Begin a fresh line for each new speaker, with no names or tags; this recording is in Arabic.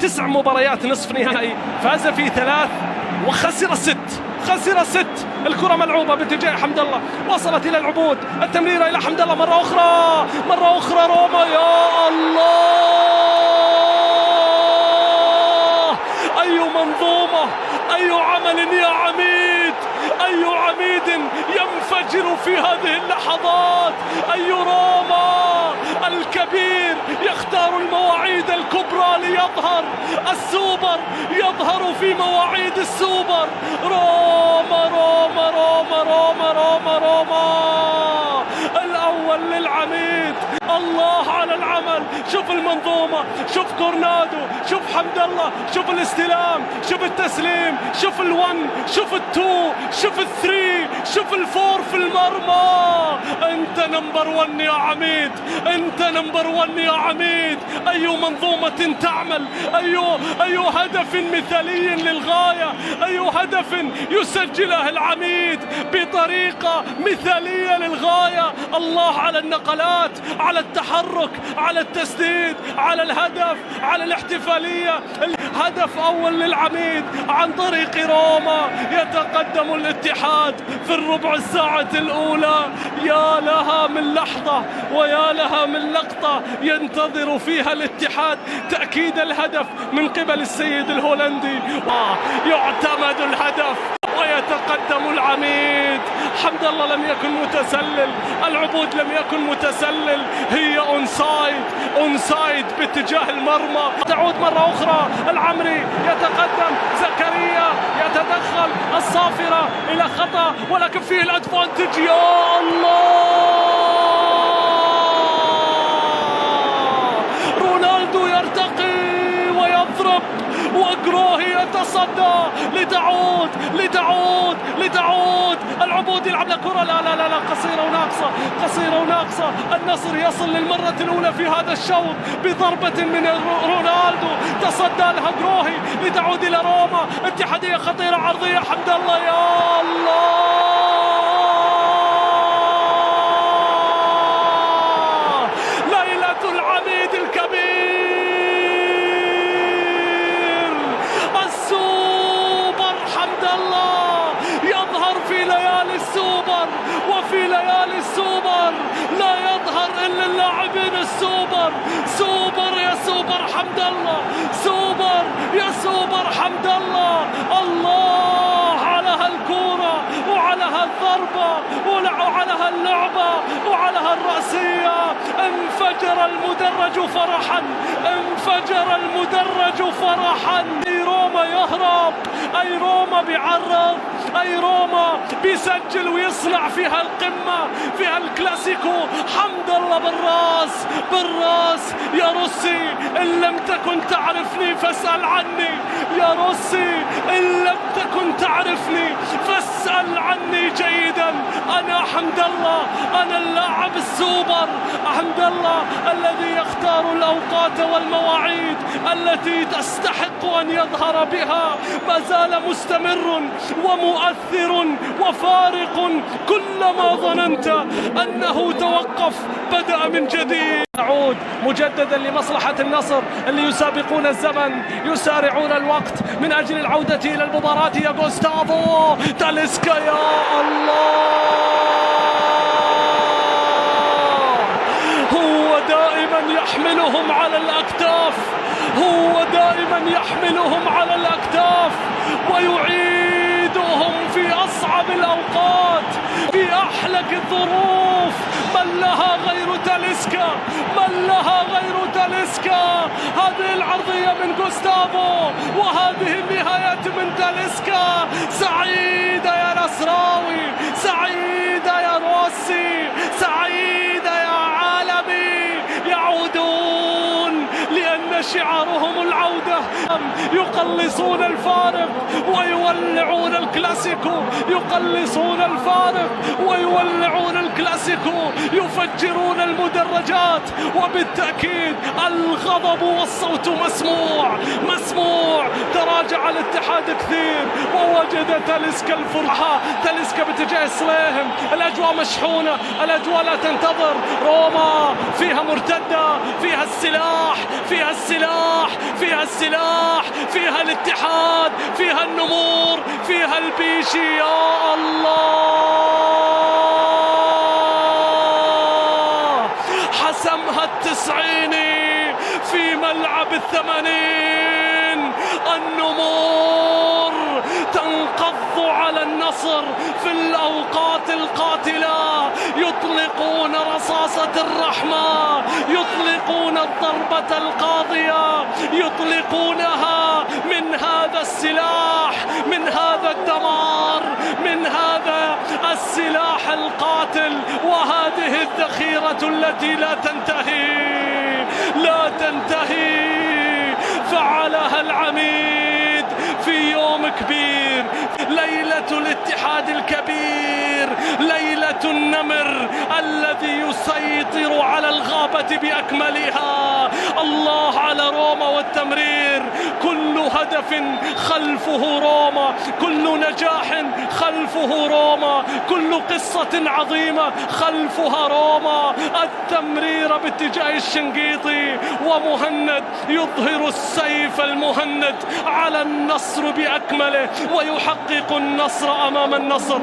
9 مباريات نصف نهائي، فاز في 3 وخسر 6. خسر 6. الكرة ملعوبة باتجاه حمد الله، وصلت إلى العبود، التمريرة إلى حمد الله مرة أخرى، مرة أخرى روما. يا الله، أي منظومة، أي عمل يا عميد، أي عميد ينفجر في هذه اللحظات. أي روما الكبير يختار المواعيد الكبرى ليظهر السوبر، يظهر في مواعيد السوبر. روما روما روما روما روما روما، الأول للعميد. الله على العمل، شوف المنظومة، شوف كورنادو، شوف حمد الله، شوف الاستلام، شوف التسليم، شوف الون، شوف التو، شوف الثري، شوف الفور في المرمى. انت نمبر 1 يا عميد، انت نمبر 1 يا عميد. اي منظومة تعمل، اي هدف مثالي للغاية، اي هدف يسجله العميد بطريقة مثالية للغاية. الله على النقلات، على التحرك، على التسديد، على الهدف، على الاحتفالية. هدف أول للعميد عن طريق روما. يتقدم الاتحاد في الربع الساعة الأولى. يا لها من لحظة ويا لها من لقطة ينتظر فيها الاتحاد تأكيد الهدف من قبل السيد الهولندي. يعتمد الهدف ويتقدم العميد. حمد الله لم يكن متسلل، العبود لم يكن متسلل، هي اونسايد باتجاه المرمى. تعود مرة أخرى العمري، يتقدم زكريا، يتدخل الصافرة إلى خطأ، ولكن فيه الأدفانتج. يا الله، رونالدو يرتقي ويضرب، وأجروهي يتصدى. لتعود العبود يلعب لكرة، لا قصيرة وناقصة. النصر يصل للمرة الأولى في هذا الشوط بضربة من رونالدو، تصدى لها أجروهي لتعود إلى روما. اتحادية خطيرة عرضية، حمد الله. يا الله، ليلة العميد الكبير، السوبر. حمد الله يظهر في ليالي السوبر، وفي ليالي السوبر لا يظهر إلا اللاعبين السوبر. سوبر يا سوبر حمد الله، سوبر يا سوبر حمد الله. الله على هالكورة، وعلى هالضربة، وعلى هاللعبة، وعلى هالرأسية. انفجر المدرج فرحا، انفجر المدرج فرحا. اي روما يهرب، اي روما بيعرض، اي روما بيسجل ويصنع فيها القمة، فيها الكلاسيكو. حمد الله بالراس. يا روسي ان لم تكن تعرفني فاسأل عني، يا روسي ان لم تكن تعرفني فاسأل عني جيدا. انا حمد الله، انا اللاعب السوبر. حمد الله الذي يختار الاوقات والمواعيد التي تستحق ان يظهر بها. ما زال مستمر ومؤثر وفارق. كلما ظننت انه توقف بدأ من جديد. نعود مجددا لمصلحة النصر اللي يسابقون الزمن، يسارعون الوقت من أجل العودة إلى المباراة. يا غوستافو تاليسكا، يا الله، هو دائما يحملهم على الأكتاف، هو دائما يحملهم على الأكتاف ويعيدهم في أصعب الأوقات، في أحلك الظروف. من لها غير تاليسكا، من لها غير تاليسكا. هذه العرضية من غوستافو، وهذه النهاية من تاليسكا. سعيدة يا نصراوي، سعيدة يا روسي، سعيدة يا عالمي. يعودون لأن شعارهم العودة. يقلصون الفارق ويولعون الكلاسيكو، يقلصون الفارق ويولعون الكلاسيكو، يفجرون المدرجات. وبالتأكيد الغضب والصوت مسموع. تراجع الاتحاد كثير ووجد تاليسكا الفرحة. تاليسكا باتجاه سليهم، الأجواء مشحونة، الأجواء لا تنتظر. روما فيها مرتدة، فيها السلاح، فيها السلاح، فيها السلاح. السلاح، فيها الاتحاد، فيها النمور، فيها البيشي. يا الله، حسمها التسعيني في ملعب الثمانين. النمور تنقض على النصر في الأوقات القاتلة، يطلقون رصاصة الرحمة، يطلقون الضربة القاضية، يطلقونها من هذا السلاح، من هذا الدمار، من هذا السلاح القاتل، وهذه الذخيرة التي لا تنتهي، لا تنتهي. فعلها العميد في يوم كبير، ليلة الاتحاد الكبير، ليلة النمر الذي يسيطر على الغابة بأكملها. الله على روما والتمرير، كل هدف خلفه روما، كل نجاح خلفه روما، كل قصة عظيمة خلفها روما. التمرير باتجاه الشنقيطي، ومهند يظهر السيف المهند على النصر بأكمله، ويحقق النصر أمام النصر.